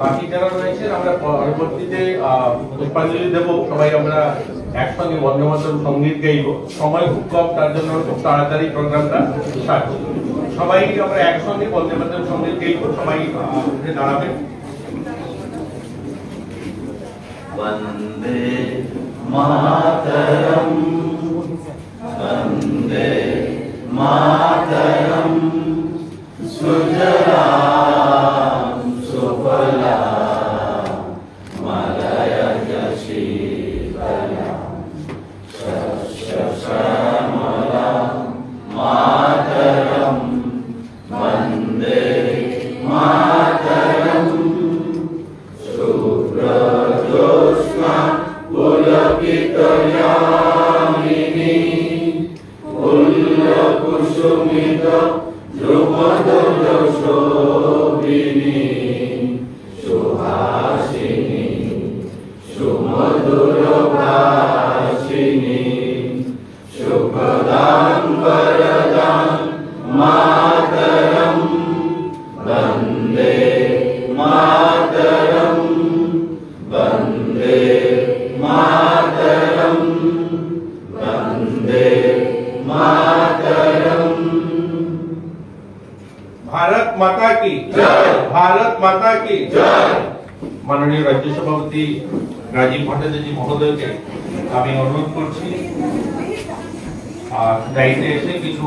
বাকি যারা রয়েছে আমরা পরবর্তীতে পুষ্পাঞ্জলি দেব, সবাই আমরা একসঙ্গে বন্দে মাতরম সঙ্গীত গাইব। সময় খুব কম, তার জন্য খুব তাড়াতাড়ি প্রোগ্রামটা স্টার্ট করব। সবাই আমরা একসঙ্গে বন্দে মাতরম সঙ্গীত গাইব, সবাই উঠে দাঁড়াবেন। বন্দে মাতরম বন্দে মাতরম সুজলাম সুফলাম মলয়জ শীতলাম শস্য শ্যামলাম মাতরম বন্দে মাতরম শুভ্রজ্যোৎস্না পুলকিতয়ামিনী পুল্লকুসুমিত ধ্রুপদল শোভিনী সুহাসিনী সুমধুর ভাষিনী সুখদান বরদান মাতরম বন্দে মাতরম বন্দে মাতরম বন্দে মাতরম। भारत माता की जय, भारत माता की जय। माननीय राज्य सभापति राजीव भट्टाचार्य महोदय के अनुरोध करছি দায়িত্বে এসে কিছু